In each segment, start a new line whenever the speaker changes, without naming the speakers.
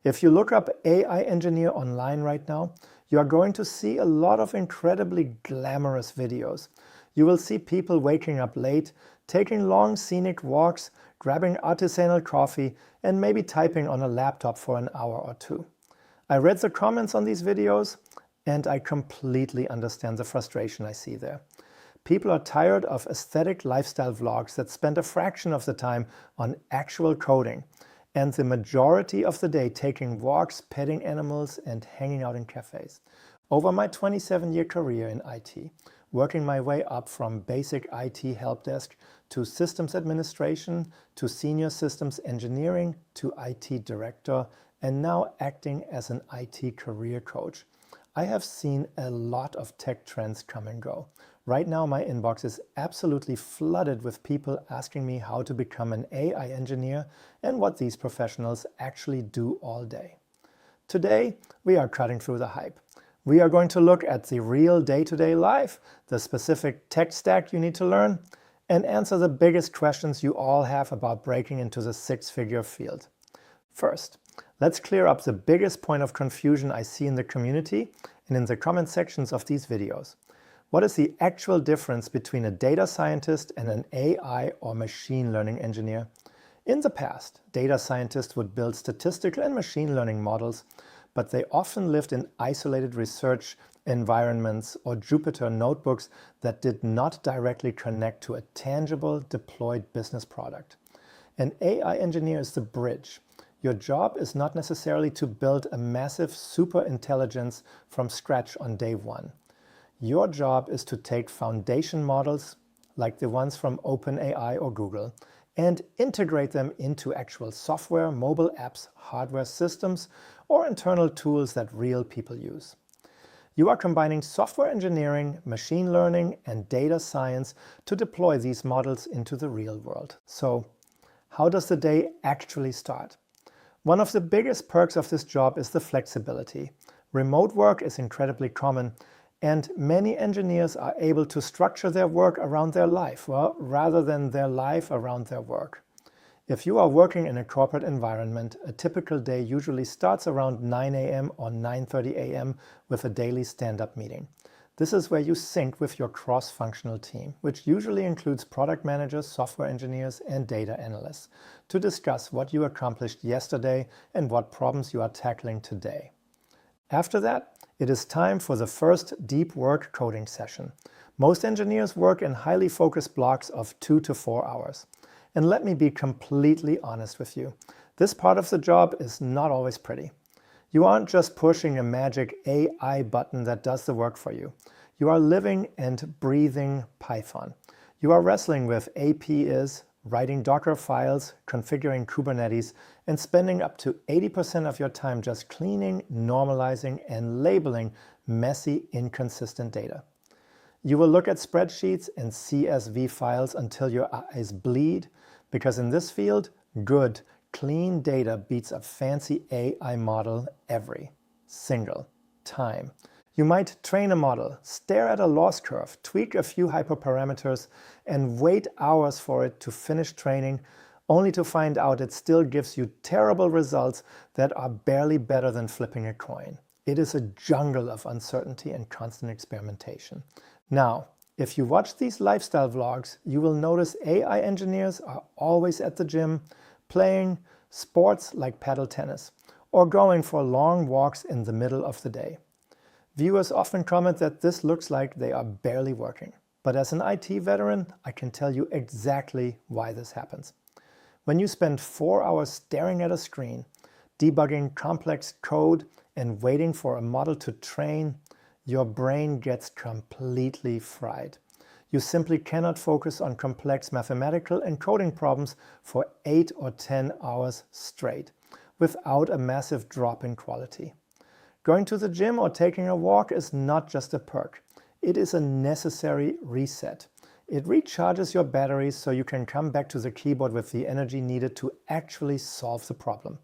If you look up AI engineer online right now, you are going to see a lot of incredibly glamorous videos. You will see people waking up late, taking long scenic walks, grabbing artisanal coffee, and maybe typing on a laptop for an hour or two. I read the comments on these videos, and I completely understand the frustration I see there. People are tired of aesthetic lifestyle vlogs that spend a fraction of the time on actual coding, and the majority of the day taking walks, petting animals, and hanging out in cafes. Over my 27-year career in IT, working my way up from basic IT help desk to systems administration, to senior systems engineering, to IT director, and now acting as an IT career coach, I have seen a lot of tech trends come and go. Right now, my inbox is absolutely flooded with people asking me how to become an AI engineer and what these professionals actually do all day. Today, we are cutting through the hype. We are going to look at the real day-to-day life, the specific tech stack you need to learn, and answer the biggest questions you all have about breaking into the six-figure field. First, let's clear up the biggest point of confusion I see in the community and in the comment sections of these videos. What is the actual difference between a data scientist and an AI or machine learning engineer? In the past, data scientists would build statistical and machine learning models, but they often lived in isolated research environments or Jupyter notebooks that did not directly connect to a tangible, deployed business product. An AI engineer is the bridge. Your job is not necessarily to build a massive super intelligence from scratch on day one. Your job is to take foundation models, like the ones from OpenAI or Google, and integrate them into actual software, mobile apps, hardware systems, or internal tools that real people use. You are combining software engineering, machine learning, and data science to deploy these models into the real world. So, how does the day actually start? One of the biggest perks of this job is the flexibility. Remote work is incredibly common, and many engineers are able to structure their work around their life, well, rather than their life around their work. If you are working in a corporate environment, a typical day usually starts around 9 a.m. or 9:30 a.m. with a daily stand-up meeting. This is where you sync with your cross-functional team, which usually includes product managers, software engineers, and data analysts, to discuss what you accomplished yesterday and what problems you are tackling today. After that, it is time for the first deep work coding session. Most engineers work in highly focused blocks of 2 to 4 hours. And let me be completely honest with you. This part of the job is not always pretty. You aren't just pushing a magic AI button that does the work for you. You are living and breathing Python. You are wrestling with APIs, writing Docker files, configuring Kubernetes, and spending up to 80% of your time just cleaning, normalizing, and labeling messy, inconsistent data. You will look at spreadsheets and CSV files until your eyes bleed, because in this field, good, clean data beats a fancy AI model every single time. You might train a model, stare at a loss curve, tweak a few hyperparameters, and wait hours for it to finish training, only to find out it still gives you terrible results that are barely better than flipping a coin. It is a jungle of uncertainty and constant experimentation. Now, if you watch these lifestyle vlogs, you will notice AI engineers are always at the gym, playing sports like paddle tennis, or going for long walks in the middle of the day. Viewers often comment that this looks like they are barely working. But as an IT veteran, I can tell you exactly why this happens. When you spend 4 hours staring at a screen, debugging complex code, and waiting for a model to train, your brain gets completely fried. You simply cannot focus on complex mathematical and coding problems for 8 or 10 hours straight, without a massive drop in quality. Going to the gym or taking a walk is not just a perk. It is a necessary reset. It recharges your batteries so you can come back to the keyboard with the energy needed to actually solve the problem.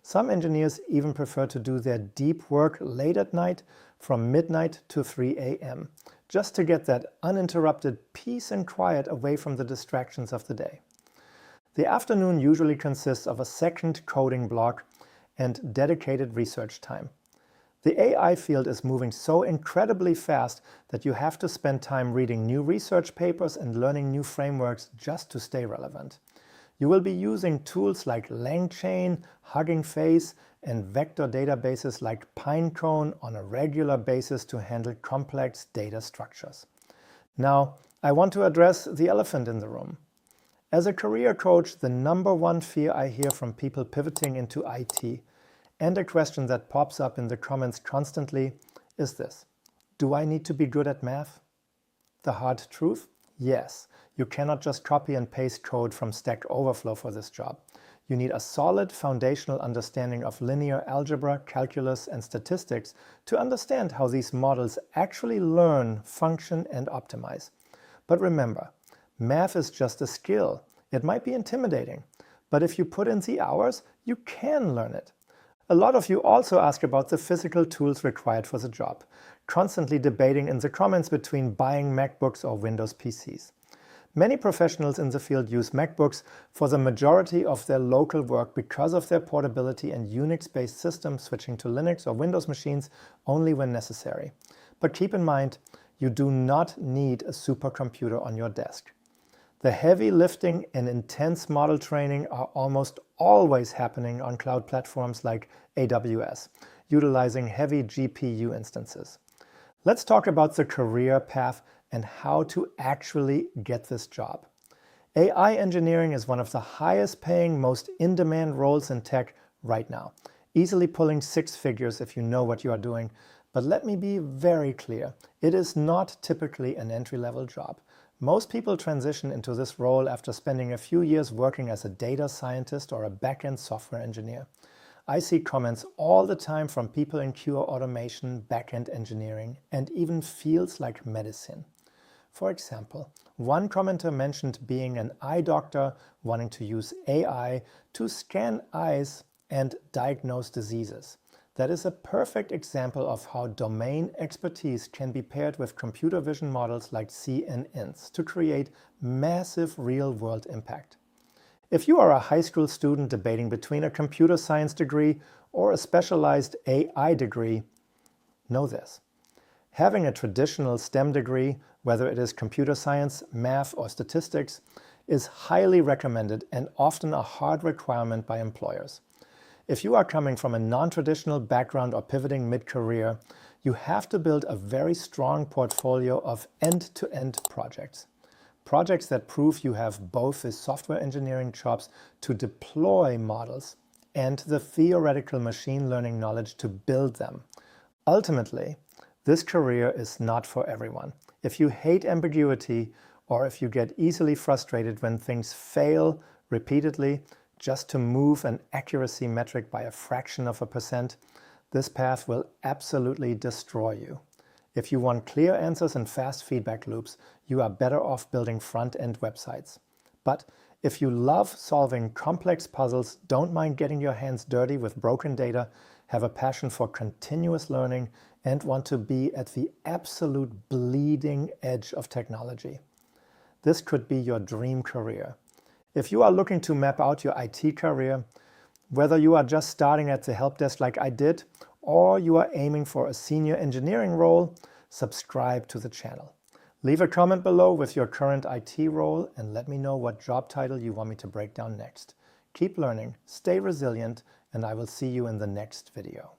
Some engineers even prefer to do their deep work late at night from midnight to 3 a.m., just to get that uninterrupted peace and quiet away from the distractions of the day. The afternoon usually consists of a second coding block, and dedicated research time. The AI field is moving so incredibly fast that you have to spend time reading new research papers and learning new frameworks just to stay relevant. You will be using tools like LangChain, Hugging Face, and vector databases like Pinecone on a regular basis to handle complex data structures. Now, I want to address the elephant in the room. As a career coach, the number one fear I hear from people pivoting into IT, and a question that pops up in the comments constantly, is this: do I need to be good at math? The hard truth? Yes, you cannot just copy and paste code from Stack Overflow for this job. You need a solid foundational understanding of linear algebra, calculus, and statistics to understand how these models actually learn, function, and optimize. But remember, math is just a skill. It might be intimidating, but if you put in the hours, you can learn it. A lot of you also ask about the physical tools required for the job, constantly debating in the comments between buying MacBooks or Windows PCs. Many professionals in the field use MacBooks for the majority of their local work because of their portability and Unix-based systems, switching to Linux or Windows machines only when necessary. But keep in mind, you do not need a supercomputer on your desk. The heavy lifting and intense model training are almost always happening on cloud platforms like AWS, utilizing heavy GPU instances. Let's talk about the career path and how to actually get this job. AI engineering is one of the highest paying, most in-demand roles in tech right now, easily pulling six figures if you know what you are doing. But let me be very clear, it is not typically an entry-level job. Most people transition into this role after spending a few years working as a data scientist or a back-end software engineer. I see comments all the time from people in QA automation, back-end engineering, and even fields like medicine. For example, one commenter mentioned being an eye doctor wanting to use AI to scan eyes and diagnose diseases. That is a perfect example of how domain expertise can be paired with computer vision models like CNNs to create massive real-world impact. If you are a high school student debating between a computer science degree or a specialized AI degree, know this: having a traditional STEM degree, whether it is computer science, math, or statistics, is highly recommended and often a hard requirement by employers. If you are coming from a non-traditional background or pivoting mid-career, you have to build a very strong portfolio of end-to-end projects. Projects that prove you have both the software engineering chops to deploy models and the theoretical machine learning knowledge to build them. Ultimately, this career is not for everyone. If you hate ambiguity, or if you get easily frustrated when things fail repeatedly, just to move an accuracy metric by a fraction of a percent, this path will absolutely destroy you. If you want clear answers and fast feedback loops, you are better off building front-end websites. But if you love solving complex puzzles, don't mind getting your hands dirty with broken data, have a passion for continuous learning, and want to be at the absolute bleeding edge of technology, this could be your dream career. If you are looking to map out your IT career, whether you are just starting at the help desk like I did, or you are aiming for a senior engineering role, subscribe to the channel. Leave a comment below with your current IT role and let me know what job title you want me to break down next. Keep learning, stay resilient, and I will see you in the next video.